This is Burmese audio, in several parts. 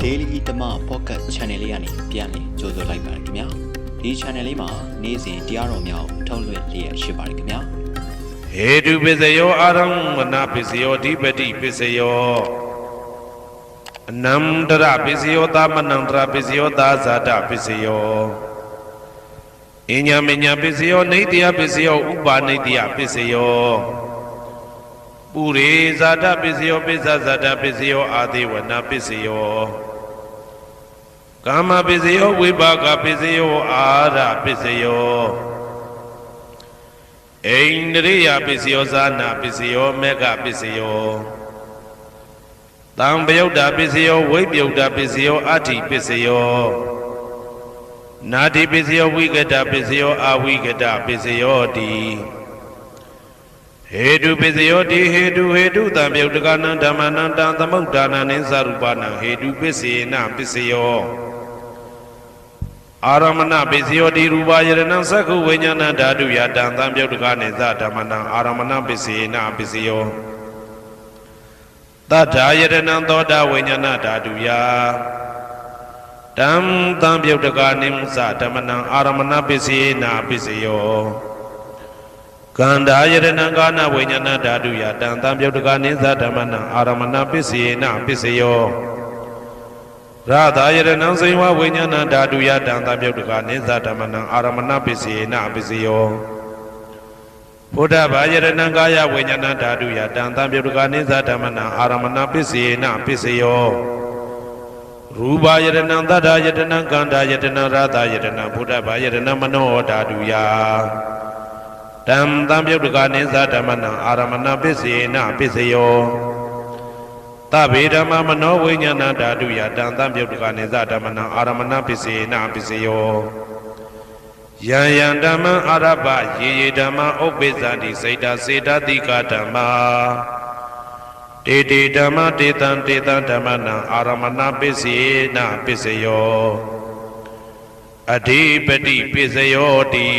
Daily တမ Pocket Channel လေးကနေပြန်လည်ကြိုဆိုလိုက်ပါတယ်ခင်ဗျာဒီ Channel လေးမှာနေ့စဉ်တရားတော်များကိုထုတ်လွှင့်လျက်ရှိပါတယ်ခင်ဗျာဟေတုပစ္စယောအာရမဏပစ္စယောဓိပတိပစ္စယောအနန္တရပစ္စယောသမနန္တရပစ္စယောသာဇာတပစ္စယောအညမညပစ္စယောနေတ္တယပစ္စယောဥပါနေတ္တယပစ္စယောပုရိဇာတပစ္စယောပိစ္ဆဇာတပစ္စယောအာသေဝနာပစ္စယောကာမပစ္စယောဝိပါကပစ္စယောအာရပစ္စယောဣန္ဒရိယပစ္စယောဇာနာပစ္စယောမေဃပစ္စယောသံပယုတ်တာပစ္စယောဝိပယုတ်တာပစ္စယောအဋ္ဌိပစ္စယောနာတိပစ္စယောဝိကတပစ္စယောအဝိကတပစ္စယောတိဟေတုပစ္စယောတိဟေတုသံပယုတ်တကနံဓမ္မနံတံသမုဒ္ဒါနံနိသရူပနံဟေတုပစ္စေနပစ္စယောအာရမဏပစ္စယောတိရူပယရဏံသက္ခုဝိညာဏဓာတုယတံသံပယုတ်တကနိသဓမ္မနံအာရမဏပစ္စေနပစ္စယောတထာယရဏံသောတာဝိညာဏဓာတုယတံသံပယုတ်တကနိသဓမ္မနံအာရမဏပစ္စေနပစ္စယောကန္တာယရဏံကာနဝိညာဏဓာတုယတံသံပယုတ်တကနိသဓမ္မနံအာရမဏပစ္စေနပစ္စယောရသာယရဏံစေဝဝိညာဏဓာတုယတံသံပယုတ်တကနိသဓမ္မနံအာရမဏပစ္စေနပစ္စယောဘုဒ္ဓဘာယရဏံကာယဝိညာဏဓာတုယတံသံပယုတ်တကနိသဓမ္မနံအာရမဏပစ္စေနပစ္စယောရူပယရဏံသတ္တယတနံကန္တာယတနံရသာယတနံဘုဒ္ဓဘာယရဏံမနောဓာတုယတံသံပယုတ်တကနိသဓမ္မနံအာရမဏပစ္စေနပစ္စယောသဗ္ဗေဓမ္မမနောဝိညာဏဓာတုယတံသံပယုတ်တကနိသဓမ္မနံအာရမဏပစ္စေနပစ္စယောယံယံဓမ္မအာရပယေယေဓမ္မဥပ္ပိသန္တိစိတ်တစေတတိကဓမ္မာတေတေဓမ္မတေတံဓမ္မနံအာရမဏပစ္စေနပစ္စယောအဓိပတိပစ္စယောတိ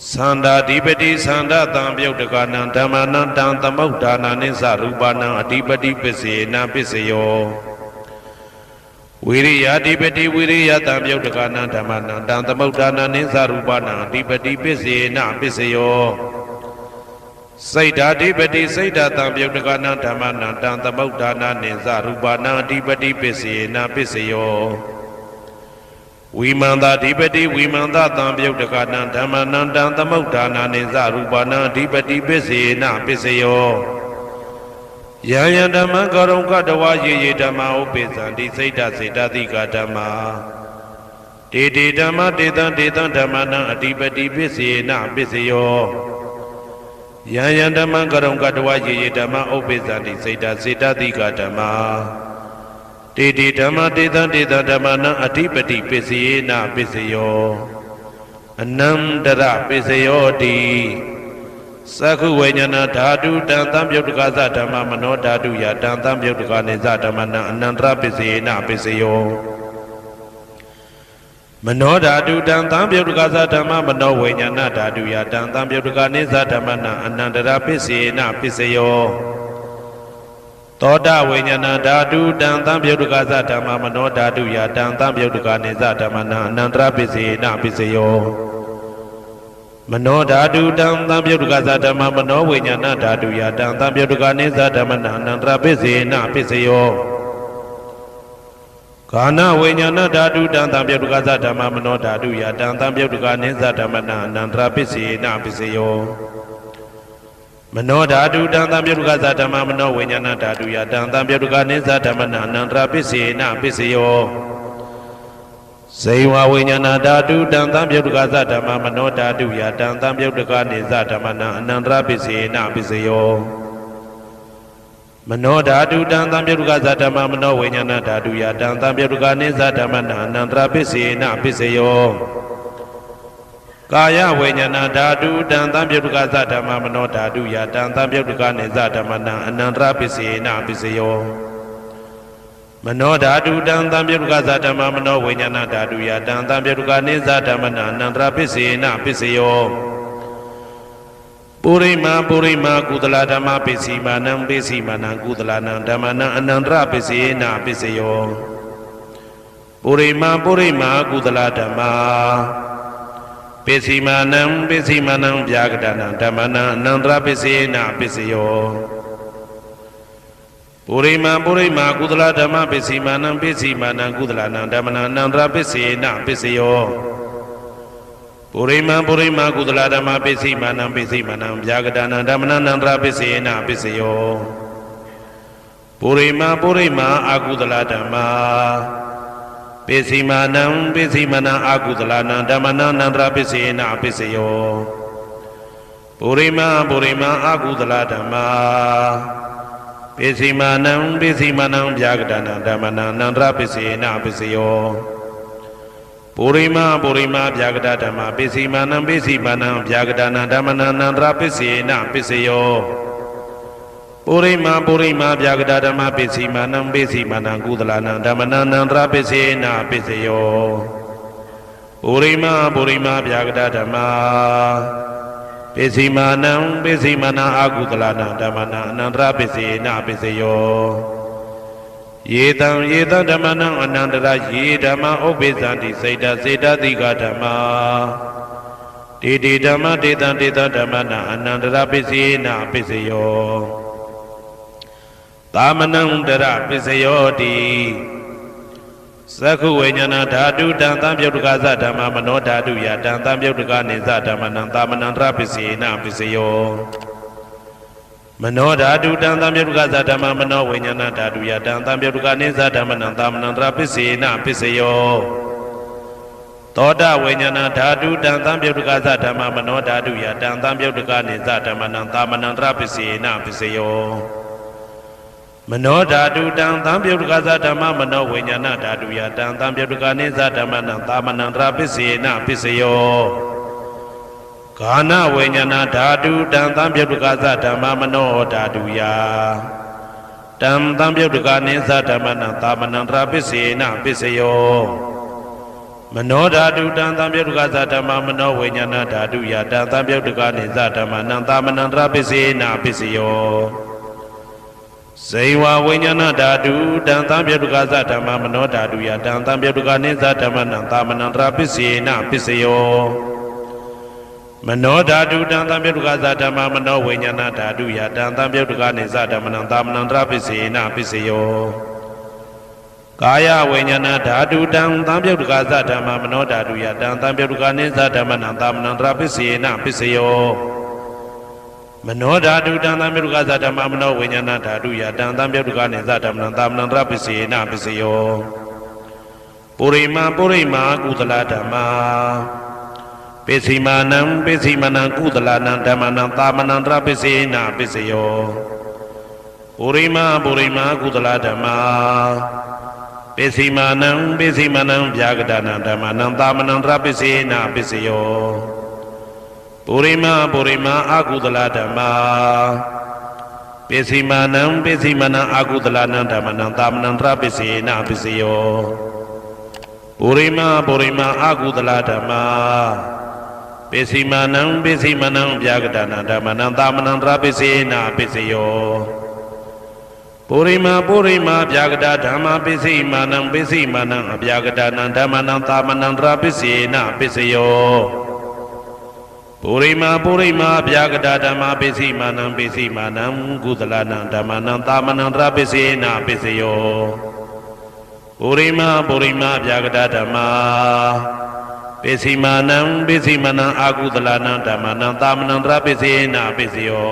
သန္တာဓိပတိသန္တာတံပယုတ်တကနံဓမ္မနံတံသမုဒ္ဒါနနိသရူပနံအဓိပတိပစ္စေနပစ္စယောဝိရိယဓိပတိဝိရိယတံပယုတ်တကနံဓမ္မနံတံသမုဒ္ဒါနနိသရူပနံအဓိပတိပစ္စေနပစ္စယောစိတ်ဓာဓိပတိစိတ်ဓာတံပယုတ်တကနံဓမ္မနံတံသမုဒ္ဒါနနိသရူပနံအဓိပတိပစ္စေနပစ္စယောဝိမန္တဓိပတိဝိမန္တသံပယုတ်တကနံဓမ္မနံတံသမုဒ္ဒါနနိသရူပနံအဓိပတိပစ္စေနပစ္စယောယံယံဓမ္မကရုံကတဝယေယေဓမ္မဥပိသန္တိစိတ်ဓာစေတသိကဓမ္မာတေတေဓမ္မတေတံဓမ္မနံအဓိပတိပစ္စေနပစ္စယောယံယံဓမ္မကရုံကတဝယေယေဓမ္မဥပိသန္တိစိတ်ဓာစေတသိကဓမ္မာတေတေဓမ္မတေတံဓမ္မနံအဓိပတိပစ္စေနပစ္စယောအနန္တရပစ္စယောတိသက္ခုဝိညာဏဓာတုတံသံပယုတ်တကသဓမ္မမနောဓာတုယတံသံပယုတ်တကနိသဓမ္မနံအနန္တရပစ္စေနပစ္စယောမနောဓာတုတံသံပယုတ်တကသဓမ္မမနောဝိညာဏဓာတုယတံသံပယုတ်တကနိသဓမ္မနံအနန္တရပစ္စေနပစ္စယောသောတာဝိညာဏဓာတုတံသံပယုတ်တကသဓမ္မမနောဓာတုယတံသံပယုတ်တကနိသဓမ္မနံအနန္တရပစ္စေနပစ္စယောမနောဓာတုတံသံပယုတ်တကသဓမ္မမနောဝိညာဏဓာတုယတံသံပယုတ်တကနိသဓမ္မနံအနန္တရပစ္စေနပစ္စယောကာနဝိညာဏဓာတုတံသံပယုတ်တကသဓမ္မမနောဓာတုယတံသံပယုတ်တကနိသဓမ္မနံအနန္တရပစ္စေနပစ္စယောမနောဓာတုတံသံပယုတ်တကသဓမ္မမနောဝိညာဏဓာတုယတံသံပယုတ်တကနိသဓမ္မနံအနန္တရပစ္စေနပစ္စယောဇေဝဝိညာဏဓာတုတံသံပယုတ်တကသဓမ္မမနောဓာတုယတံသံပယုတ်တကနိသဓမ္မနံအနန္တရပစ္စေနပစ္စယောမနောဓာတုတံသံပယုတ်တကသဓမ္မမနောဝိညာဏဓာတုယတံသံပယုတ်တကနိသဓမ္မနံအနန္တရပစ္စေနပစ္စယောကာယဝိညာဏဓာတုတံသံပယုတ်တကသဓမ္မမနောဓာတုယတံသံပယုတ်တကနိသဓမ္မနံအနန္တရပစ္စေနပစ္စယောမနောဓာတုတံသံပယုတ်တကသဓမ္မမနောဝိညာဏဓာတုယတံသံပယုတ်တကနိသဓမ္မနံအနန္တရပစ္စေနပစ္စယော ပုရိမာကုသလဓမ္မပစ္စည်းမာနံပစ္စည်းမာနံကုသလနံဓမ္မနံအနန္တရပစ္စယေနပစ္စယောပုရိမာကုသလဓမ္မပစ္စည်းမာနံဗျာကတနံဓမ္မနံအနန္တရပစ္စယေနပစ္စယောပုရိမာကုသလဓမ္မပစ္စည်းမာနံကုသလနံဓမ္မနံအနန္တရပစ္စယေနပစ္စယောပုရိမာကုသလဓမ္မပစ္စည်းမာနံဗျာကတနံဓမ္မနံအနန္တရပစ္စယေနပစ္စယောပုရိမာအကုသလဓမ္မပစ္စည်းမာနံအကုသလနံဓမ္မနံအနန္တရပစ္စယေနပစ္စယောပုရိမာအကုသလဓမ္မပစ္စည်းမာနံဗျာကတနံဓမ္မနံအနန္တရပစ္စယေနပစ္စယောပုရိမာဗျာကတဓမ္မပစ္စည်းမာနံဗျာကတနံဓမ္မနံအနန္တရပစ္စယေနပစ္စယောပုရိမာဗျာကတဓမ္မပစ္စည်းမာနံကုသလနံဓမ္မနံအနန္တရပစ္စယေနပစ္စယောပုရိမာဗျာကတဓမ္မပစ္စည်းမာနံအကုသလနံဓမ္မနံအနန္တရပစ္စယေနပစ္စယောယေတံဓမ္မနံအနန္တရယေဓမ္မဥပ္ပိသန္တိစေတတိကဓမ္မတေဓမ္မတေတံဓမ္မနံအနန္တရပစ္စယေနပစ္စယောသာမနံတရပစ္စယောတိသက္ခုဝိညာဏဓာတုတံသံပြုတ်တကသဓမ္မမနောဓာတုယတံသံပြုတ်တကနိသဓမ္မနံသာမနံတရပစ္စယေနပစ္စယောမနောဓာတုတံသံပြုတ်တကသဓမ္မမနောဝိညာဏဓာတုယတံသံပြုတ်တကနိသဓမ္မနံသာမနံတရပစ္စယေနပစ္စယောသောတဝိညာဏဓာတုတံသံပြုတ်တကသဓမ္မမနောဓာတုယတံသံပြုတ်တကနိသဓမ္မနံသာမနံတရပစ္စယေနပစ္စယောမနောဓာတုတံသံပြုတ်တကသဓမ္မမနောဝိညာဏဓာတုယတံသံပြုတ်တကနိသဓမ္မနံသာမနံတရပစ္စယေနပစ္စယောဂာနဝိညာဏဓာတုတံသံပြုတ်တကသဓမ္မမနောဓာတုယတံသံပြုတ်တကနိသဓမ္မနံသာမနံတရပစ္စယေနပစ္စယောမနောဓာတုတံသံပြုတ်တကသဓမ္မမနောဝိညာဏဓာတုယတံသံပြုတ်တကနိသဓမ္မနံသာမနံတရပစ္စယေနပစ္စယောဇေဝဝိညာဏဓာတုတံသံပြုတ်တကသဓမ္မမနောဓာတုယတံသံပြုတ်တကနိသဓမ္မနံသာမနံတရပစ္စယေနပစ္စယောမနောဓာတုတံသံပြုတ်တကသဓမ္မမနောဝိညာဏဓာတုယတံသံပြုတ်တကနိသဓမ္မနံသာမနံတရပစ္စယေနပစ္စယောကာယဝိညာဏဓာတုတံသံပြုတ်တကသဓမ္မမနောဓာတုယတံသံပြုတ်တကနိသဓမ္မနံသာမနံတရပစ္စယေနပစ္စယောမနောဓာတုတံသံပြုတ်တကသဓမ္မမနောဝိညာဏဓာတုယတံသံပြုတ်တကနိသဓမ္မနံသာမနံတရပစ္စယေနပစ္စယောပုရိမာကုသလဓမ္မပစ္စည်းမာနံကုသလနံဓမ္မနံသာမနံတရပစ္စယေနပစ္စယောပုရိမာကုသလဓမ္မပစ္စည်းမာနံဗျာကတနံဓမ္မနံသာမနံတရပစ္စယေနပစ္စယောပုရိမာအကုသလဓမ္မပစ္စည်းမာနံအကုသလနံဓမ္မနံသာမနံတရပစ္စယေနပစ္စယောပုရိမာအကုသလဓမ္မပစ္စည်းမာနံဗျာကတနံဓမ္မနံသာမနံတရပစ္စယေနပစ္စယောပုရိမာဗျာကတဓမ္မပစ္စည်းမာနံအဗျာကတနံဓမ္မနံသာမနံတရပစ္စယေနပစ္စယောပုရိမာဗျာကတဓမ္မပစ္စည်းမာနံကုသလနံဓမ္မနံသာမနံတရပစ္စယေနပစ္စယောပုရိမာဗျာကတဓမ္မပစ္စည်းမာနံအကုသလနံဓမ္မနံသာမနံတရပစ္စယေနပစ္စယော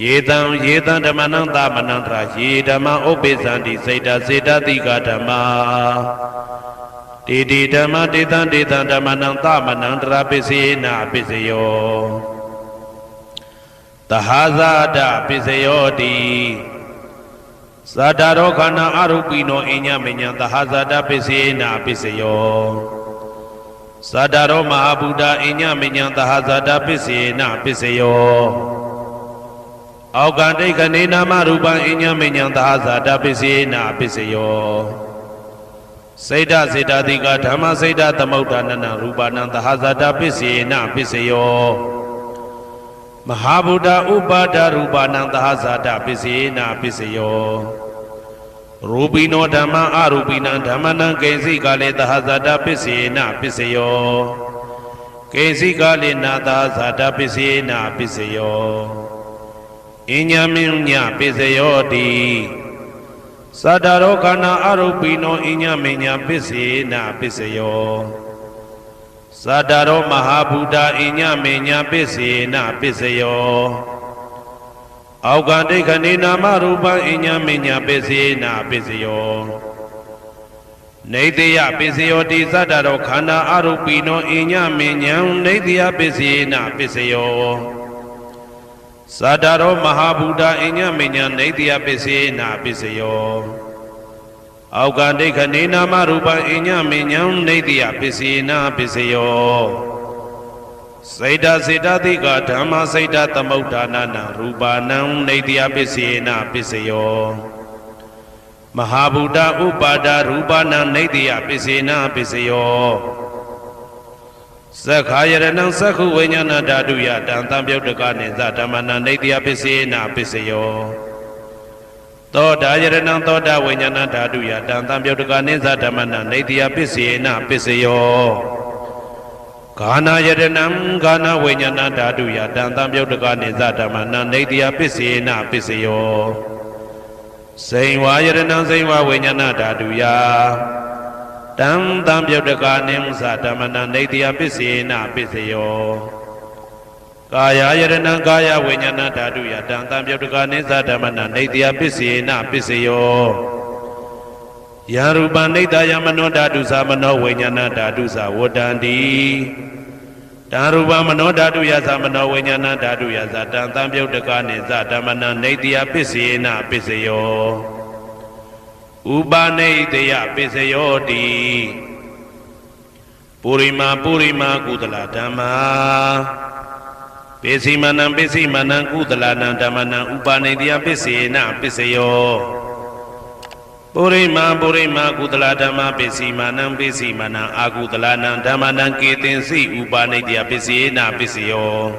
ယေတံဓမ္မနံသာမနံတရယေဓမ္မဥပ္ပိသန္တိစေတတိကဓမ္မတေဓမ္မတေတံဓမ္မနံသာမနံတရပစ္စယေနပစ္စယောသဟာဇာတပစ္စယောတိသတ္တရောခန္ဓာအရုပိနောအညမညံသဟာဇာတပစ္စယေနပစ္စယောသတ္တရောမဟာဗုဒ္ဓအညမညံသဟာဇာတပစ္စယေနပစ္စယောအောက်ကတိခဏေနာမရူပံအညမညံသဟာဇာတပစ္စယေနပစ္စယောစေတတိကဓမ္မစေတသမုဋ္ဌာနနံရူပနံသဟာဇာတပစ္စယေနပစ္စယော Mahabuddha upada rupana tahasada pisena piseyo Rupino dhamma arupina dhammana kesi kale tahasada pisena piseyo Kesi kale na tahasada pisena piseyo Inyaminya piseyo di Sadaro kana arupino inyaminya pisena piseyo Sadaro Mahabuddha inyaminya pisena piseyo Augande kanina marupa inyaminya pisena piseyo Neidya piseyo di sadaro kana arupino inyaminya neidya pisena piseyo Sadaro Mahabuddha inyaminya neidya pisena piseyo Augande kanina marupa inyaminya neidya pisena piseyo Saida Siddhatika Dhamma Saida Tamaudanana Rupanam neidya pisena piseyo Mahabuddha upada Rupanam neidya pisena piseyo Sakhayaranam Sakhu Vinyana Dhaduya Dantam Yaudaka Neza Dhammana neidya pisena piseyo Toda Yaranam Toda Vinyana Dhaduya Dantam Yaudaka Neza Dhammana neidya pisena piseyo Gana Yaranam Gana Vinyana Dhaduya Dantam Yaudaka Neza Dhammana neidya pisena piseyo Sainwa Yaranam Sainwa Vinyana Dhaduya Dantam Yaudaka Neza Dhammana neidya pisena piseyo Kaya Yaranam Kaya Vinyana Dhaduya Dantam Yaudaka Neza Dhammana neidya pisena piseyo Yarupa neidya mano dhatu sa mano Vinyana dhatu sa vodandi Darupa mano dhatu ya sa mano Vinyana dhatu ya sa Dantam Yaudaka Neza Dhammana neidya pisena piseyo Upaneidya piseyo di Purima Purima Kudala Dhamma Pesimanam Pesimanam Kudalanam Dhammanam Upaneidya pisena piseyo Purima Purima Kudala Dhamma Pesimanam Pesimanam Akudalanam Dhammanam Ketensi Upaneidya pisena piseyo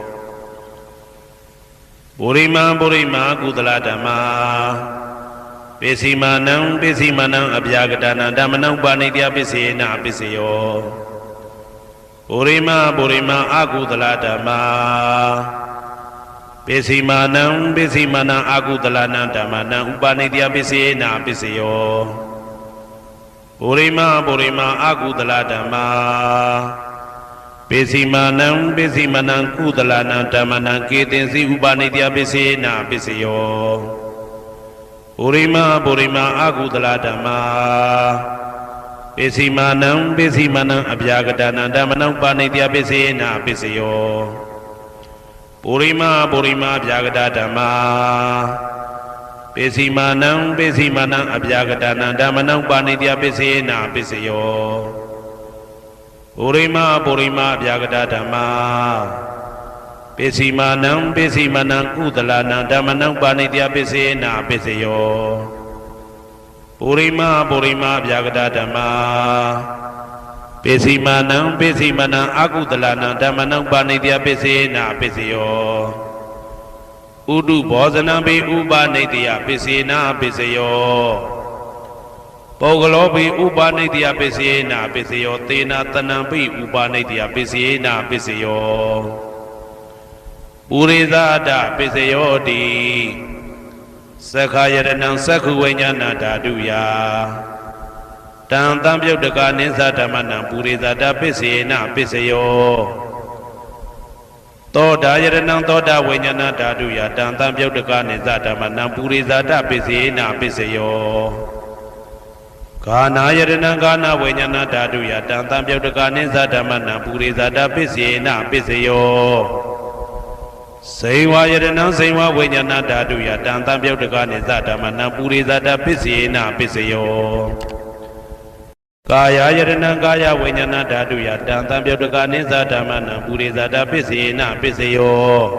Purima Purima Kudala Dhamma Pesimanam Pesimanam Abhyagadanam Dhammanam Upaneidya pisena piseyo Purima Purima Akudala Dhamma Pesimanam Pesimanam Akudalanam Dhammanam Upaneidya pisena piseyo Purima Purima Akudala Dhamma Pesimanam Pesimanam Kudalanam Dhammanam Ketensi Upaneidya pisena piseyo Purima Purima Akudala Dhamma Pesimanam Pesimanam Abhyagadanam Dhammanam Upaneidya pisena piseyo Purima Purima Abhyagada Dhamma Pesimanam Pesimanam Abhyagadanam Dhammanam Upaneidya pisena piseyo Purima Purima Abhyagada Dhamma Pesimanam Pesimanam Kudalanam Dhammanam Upaneidya pisena piseyo Purima Purima Abhyagada Dhamma Pesimanam Pesimanam Akudalanam Dhammanam Upaneidya pisena piseyo Udu Bhojanam Be Upaneidya pisena piseyo Pogalo Be Upaneidya pisena piseyo Tena Tanam Be Upaneidya pisena piseyo Purizada piseyo di Sakhayaranam Sakhu Vinyana Dhaduya Dantam Yaudaka Neza Dhammana Purizada pisena piseyo Toda Yaranam Toda Vinyana Dhaduya Dantam Yaudaka Neza Dhammana Purizada pisena piseyo Gana Yaranam Gana Vinyana Dhaduya Dantam Yaudaka Neza Dhammana Purizada pisena piseyo Sainwa Yaranam Sainwa Vinyana Dhaduya Dantam Yaudaka Neza Dhammana Purizada pisena piseyo Kaya Yaranam Kaya Vinyana Dhaduya Dantam Yaudaka Neza Dhammana Purizada pisena piseyo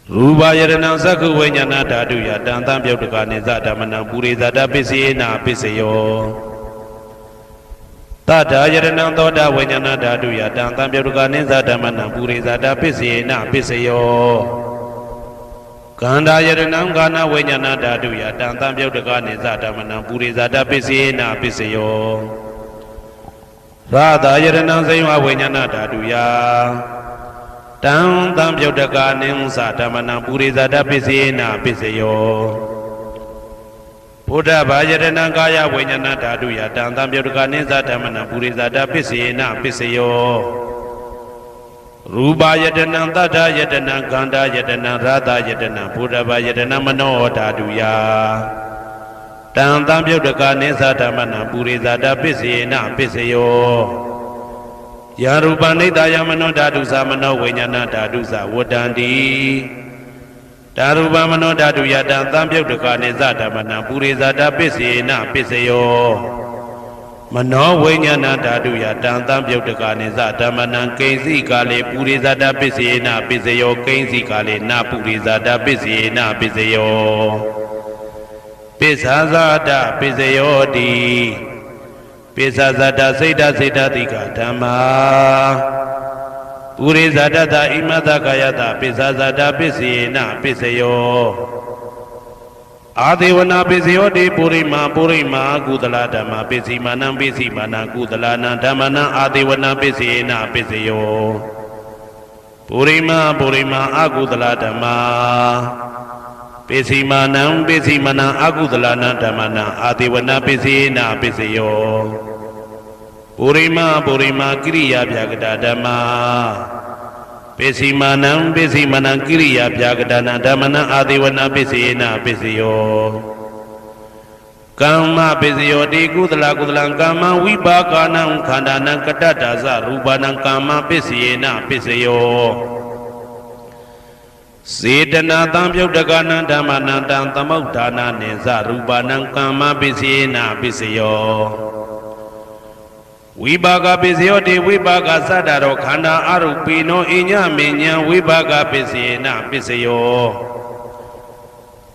Rupa Yaranam Sakhu Vinyana Dhaduya Dantam Yaudaka Neza Dhammana Purizada pisena piseyo တထာယရဏံသောတာဝိညာဏဓာတုယတံသံပြုတ်တကနိစ္စဓမ္မနံပုရိဇာတပစ္စေနပစ္စယောကန္တာယရဏံကာနဝိညာဏဓာတုယတံသံပြုတ်တကနိစ္စဓမ္မနံပုရိဇာတပစ္စေနပစ္စယောရာသာယရဏံဇိဝဝိညာဏဓာတုယတံသံပြုတ်တကနိစ္စဓမ္မနံပုရိဇာတပစ္စေနပစ္စယောဘုဒ္ဓဘာယတနာကာယဝိညာဏဓာတုယတံသံပြုတ်တကနိစ္စဓမ္မနံပုရိဇာတပစ္စေနပစ္စယောရူပယတနာတတ္ထယတနာခန္ဓာယတနာရသယတနာဘုဒ္ဓဘာယတနာမနောဓာတုယတံသံပြုတ်တကနိစ္စဓမ္မနံပုရိဇာတပစ္စေနပစ္စယောယာရူပနိတယမနောဓာတုသမနောဝိညာဏဓာတုသဝတ္တန္တိဓာရူပမနောဓာတုယတံသံပြုတ်တကနိစ္စဓမ္မနံပုရိဇာတပစ္စေနပစ္စယောမနောဝိညာဏဓာတုယတံသံပြုတ်တကနိစ္စဓမ္မနံကိဉ္စီကာလေပုရိဇာတပစ္စေနပစ္စယောကိဉ္စီကာလေနပုရိဇာတပစ္စေနပစ္စယောပစ္ဆာဇာတပစ္စယောတိပစ္ဆာဇာတစိတ်တစိတ်တတိကဓမ္မာပုရိဇာတတဣမတကာယတပစ္ဆာဇာတပစ္စေနပစ္စယောအာဒေဝနာပစ္စယောတိပုရိမာကုသလဓမ္မပစ္စည်းမာနံပစ္စည်းမာနံကုသလနံဓမ္မနံအာဒေဝနာပစ္စေနပစ္စယောပုရိမာအကုသလဓမ္မပစ္စည်းမာနံပစ္စည်းမာနံအကုသလနံဓမ္မနံအာဒေဝနာပစ္စေနပစ္စယောပုရိမာကိရိယာဗျာကတာဓမ္မာပစ္စည်းမာနံကိရိယာဗျာကတာနံဓမ္မနံအာဒေဝနာပစ္စေနပစ္စယောကမ္မပစ္စယောတိကုသလကမ္မဝိပါကနံခန္ဓာနံကတ္တတာသရူပနံကမ္မပစ္စေနပစ္စယောစေတနာတံပြုတ်တကနံဓမ္မနံတံသမုဋ္ဌာနာနိသရူပနံကမ္မပစ္စေနပစ္စယောဝိပါကပစ္စယောတိဝိပါကသတ္တရောခန္ဓာအရုပိနောအညမေညံဝိပါကပစ္စေနပစ္စယော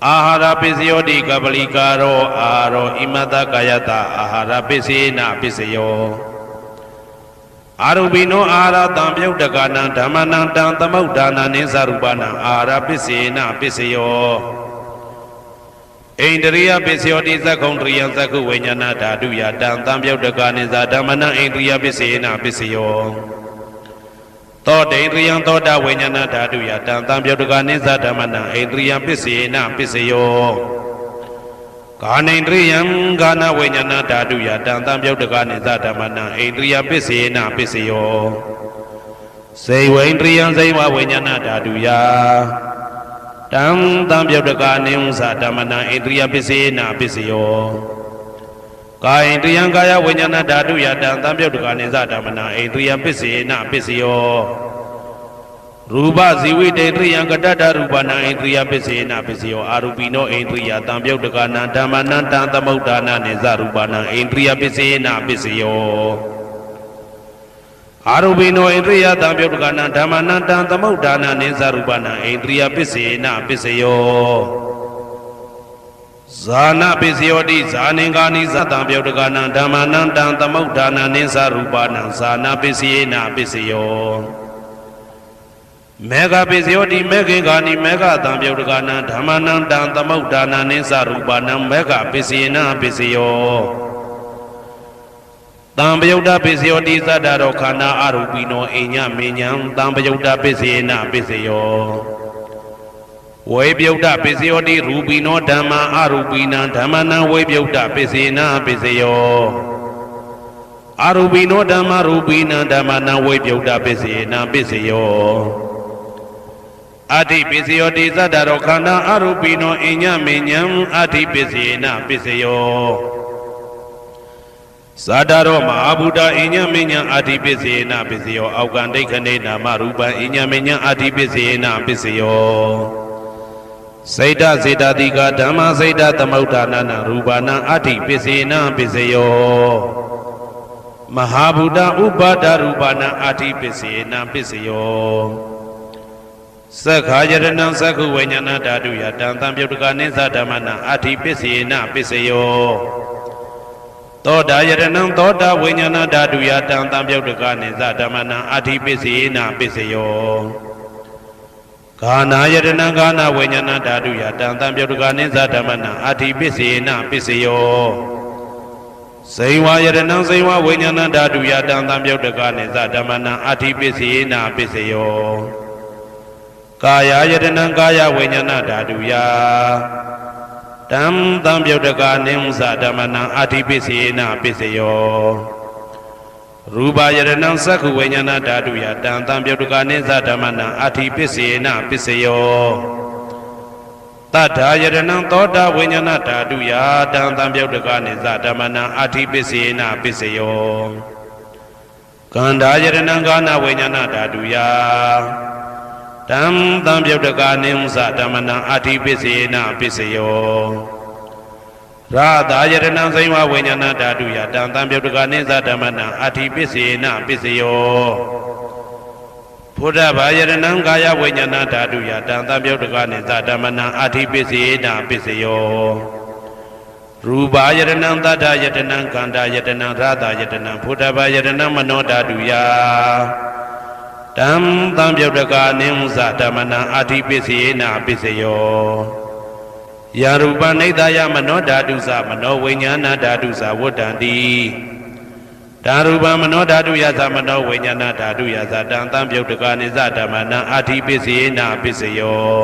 အာဟာရပစ္စယောတိကပလိကာရောအာရောဣမတကာယတအာဟာရပစ္စေနပစ္စယောအာရုပိနောအာဟာရတံပြုတ်တကနံဓမ္မနံတံသမုဋ္ဌာနာနိသရူပနံအာဟာရပစ္စေနပစ္စယောဣန္ဒရိယပစ္စယောတိသက္ကုံတရိယသက္ကုဝိညာဏဓာတုယတံသံပြုတ်တကနိစ္စဓမ္မနံဣန္ဒရိယပစ္စေနပစ္စယောသောတေန္ဒရိယသောတာဝိညာဏဓာတုယတံသံပြုတ်တကနိစ္စဓမ္မနံဣန္ဒရိယပစ္စေနပစ္စယောကာနိန္ဒရိယကာနဝိညာဏဓာတုယတံသံပြုတ်တကနိစ္စဓမ္မနံဣန္ဒရိယပစ္စေနပစ္စယောစေဝိန္ဒရိယဇိဝဝိညာဏဓာတုယတံသံပြုတ်တကနိစ္စဓမ္မနံဣန္ဒရိယပစ္စေနပစ္စယောကာယိန္ဒရိယကာယဝိညာဏဓာတုယတံသံပြုတ်တကနိစ္စဓမ္မနံဣန္ဒရိယပစ္စေနပစ္စယောရူပဇီဝိတေန္ဒရိယကတ္တရူပနံဣန္ဒရိယပစ္စေနပစ္စယောအာရူပိနောဣန္ဒရိယသံပြုတ်တကနံဓမ္မနံတံသမုဋ္ဌာနာနိစ္စရူပနံဣန္ဒရိယပစ္စေနပစ္စယောအာရူပိနောဣန္ဒရိယသံပြုတ်တကနံဓမ္မနံတံသမုဋ္ဌာနာနိစ္စရူပနံဣန္ဒရိယပစ္စေနပစ္စယောဇာနာပစ္စယောတိဇာနိကာနိသတံပြုတ်တကနံဓမ္မနံတံသမုဋ္ဌာနာနိစ္စရူပနံဇာနာပစ္စယေနပစ္စယောမေဃပစ္စယောတိမေခေကာနိမေဃတံပြုတ်တကနံဓမ္မနံတံသမုဋ္ဌာနာနိစ္စရူပနံမေဃပစ္စယေနပစ္စယောတံပယုတ်တပစ္စယောတိသတ္တရောခန္ဓာအရူပိနောအိညမေညံတံပယုတ်တပစ္စယေနပစ္စယောဝေပယုတ်တပစ္စယောတိရူပိနောဓမ္မာအရူပိနံဓမ္မနံဝေပယုတ်တပစ္စေနပစ္စယောအရူပိနောဓမ္မာရူပိနံဓမ္မနံဝေပယုတ်တပစ္စေနပစ္စယောအဋ္ဌိပစ္စယောတိသတ္တရောခန္ဓာအရူပိနောအိညမေညံအဋ္ဌိပစ္စေနပစ္စယောဇာတာရောမဟာဗုဒ္ဓအိညမေညံအဋ္ဌိပစ္စေနပစ္စယောအောက်ကံဒိဋ္ဌနေနာမရူပံအိညမေညံအဋ္ဌိပစ္စေနပစ္စယောစေတစေတတိကဓမ္မစေတသမုဋ္ဌာနာနရူပနံအဋ္ဌိပစ္စေနပစ္စယောမဟာဗုဒ္ဓဥပါဒရူပနံအဋ္ဌိပစ္စေနပစ္စယောသက္ခာယရဏံသက္ခုဝိညာဏဓာတုယတံသံပြုတ်တကနိစ္စဓမ္မနံအဋ္ဌိပစ္စေနပစ္စယော သောတာယတနံသောတာဝိညာဏဓာတုယတံတံပြုတ်တကနိသဓမ္မနံအာတိပစ္စေနပစ္စယောဂာနာယတနံဂာနာဝိညာဏဓာတုယတံတံပြုတ်တကနိသဓမ္မနံအာတိပစ္စေနပစ္စယောဇိဝယတနံဇိဝဝိညာဏဓာတုယတံတံပြုတ်တကနိသဓမ္မနံအာတိပစ္စေနပစ္စယောကာယယတနံကာယဝိညာဏဓာတုယတံတံပြုတ်တကနိသဓမ္မနံအာတိပစ္စေနပစ္စယောရူပယတနံသက္ခုဝိညာဏဓာတုယတံတံပြုတ်တကနိသဓမ္မနံအာတိပစ္စေနပစ္စယောတတ္ထာယတနံသောတာဝိညာဏဓာတုယတံတံပြုတ်တကနိသဓမ္မနံအာတိပစ္စေနပစ္စယောကန္ဓာယတနံကာနဝိညာဏဓာတုယတံတံပြုတ်တကနိသဓမ္မနံအာတိပစ္စေနပစ္စယောရာသာယတနံဇိဝဝိညာဏဓာတုယတံတံပြုတ်တကနိသဓမ္မနံအာတိပစ္စေနပစ္စယောဘုဒ္ဓဘာယတနံကာယဝိညာဏဓာတုယတံတံပြုတ်တကနိသဓမ္မနံအာတိပစ္စေနပစ္စယောရူပယတနံသတ္တယတနံကန္တာယတနံရာသာယတနံဘုဒ္ဓဘာယတနံမနောဓာတုယတံတံပြုတ်တကနိသဓမ္မနံအာတိပစ္စေနပစ္စယောယာရူပနိဒာယမနောဓာတုသမနောဝိညာဏဓာတုသဝတ္တံတိဓာရူပမနောဓာတုယသမနောဝိညာဏဓာတုယသတံတံပြုတ်တကနိသဓမ္မနံအာတိပစ္စေနပစ္စယော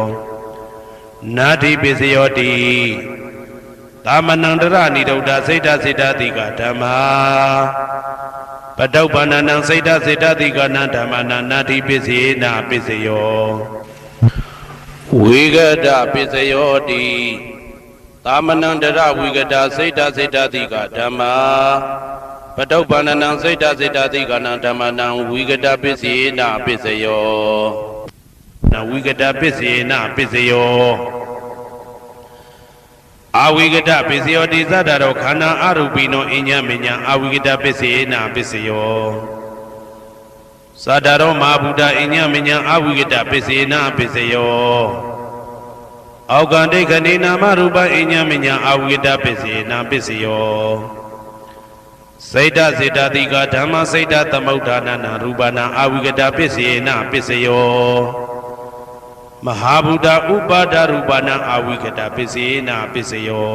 နာတိပစ္စယောတိသာမဏံတရဏိဒုဒ္ဓစိတ်တစေတတိကဓမ္မာပတုပ္ပန္နံစိတ်တစေတတိကနံဓမ္မနံနာတိပစ္စေနပစ္စယောဝိဂဒပစ္စယောတိသာမဏံတရဝိဂဒစိတ်တစေတတိကဓမ္မာပတုပ္ပန္နံစိတ်တစေတတိကနံဓမ္မနံဝိဂဒပစ္စေနပစ္စယောနဝိဂဒပစ္စေနပစ္စယောအာဝိဂဒပစ္စယောတိသတ္တရောခန္ဓာအရူပိနောအညမညာအာဝိဂဒပစ္စေနပစ္စယောသတ္တရောမဟာဗုဒ္ဓအညမညာအာဝိဂဒပစ္စေနပစ္စယောအောက်ကံဒိဋ္ဌိနာမရူပအညမညာအာဝိဂဒပစ္စေနပစ္စယောစိတ်တစေတတိကဓမ္မစိတ်တသမုဋ္ဌာနနာရူပနာအာဝိဂဒပစ္စေနပစ္စယောမဟာဗုဒ္ဓဥပါဒရူပနာအာဝိဂဒပစ္စေနပစ္စယော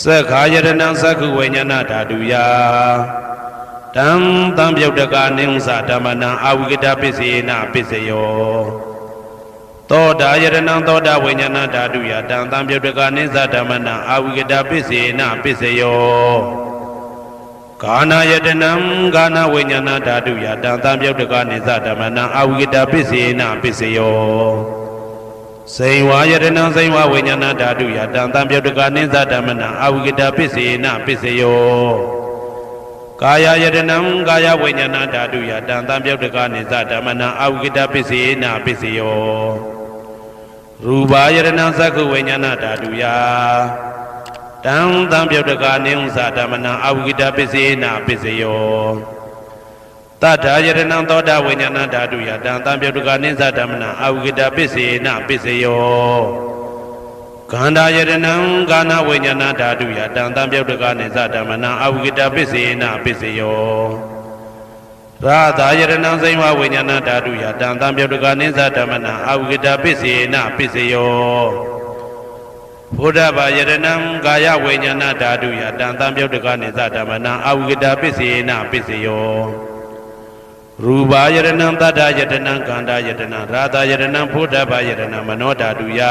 သက္ခာယတနံသက္ခုဝိညာဏဓာတုယတံတံပြုတ်တကနိသဓမ္မနံအာဝိဂဒပစ္စေနပစ္စယောသောတာယတနံသောတာဝိညာဏဓာတုယတံတံပြုတ်တကနိသဓမ္မနံအာဝိဂဒပစ္စေနပစ္စယောဂာနာယတနံဂာနာဝိညာဏဓာတုယတံတံပြုတ်တကနိသဓမ္မနံအာဝိဂဒပစ္စေနပစ္စယောဇိဝယတနံဇိဝဝိညာဏဓာတုယတံတံပြုတ်တကနိသဓမ္မနံအာဝိဂဒပစ္စေနပစ္စယောကာယယတနံကာယဝိညာဏဓာတုယတံတံပြုတ်တကနိသဓမ္မနံအာဝိဂဒပစ္စေနပစ္စယောရူပယတနံသက္ခုဝိညာဏဓာတုယတံတံပြုတ်တကနိသဓမ္မနံအာဝိဂဒပစ္စေနပစ္စယောတတ္ထာယတနံသောတာဝိညာဏဓာတုယတံတံပြုတ်တကနိသဓမ္မနံအာဝိဂဒပစ္စေနပစ္စယောကန္ဓာယတနံကာနဝိညာဏဓာတုယတံတံပြုတ်တကနိသဓမ္မနံအာဝိဂဒပစ္စေနပစ္စယောရာသာယတနံဇိဝဝိညာဏဓာတုယတံတံပြုတ်တကနိသဓမ္မနံအာဝိဂဒပစ္စေနပစ္စယောဘုဒ္ဓဘာယတနံကာယဝိညာဏဓာတုယတံတံပြုတ်တကနိသဓမ္မနံအာဝိဂဒပစ္စေနပစ္စယောရူပယတနံတတ္တယတနံကန္တာယတနံရာသာယတနံဘုဒ္ဓဘာယတနံမနောဓာတုယ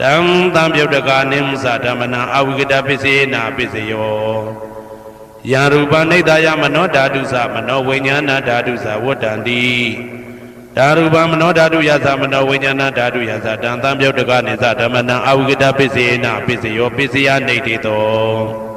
တံတံပြုတ်တကနိသဓမ္မနံအာဝိဂဒပစ္စေနပစ္စယောယာရူပနိဒာယမနောဓာတုသမနောဝိညာဏဓာတုသဝတ္တံတိဓာရူပမနောဓာတုယသမနောဝိညာဏဓာတုယသတံတံပြုတ်တကနိသဓမ္မနံအာဝိဂဒပစ္စေနပစ္စယောပစ္စယနိဋ္ဌိတော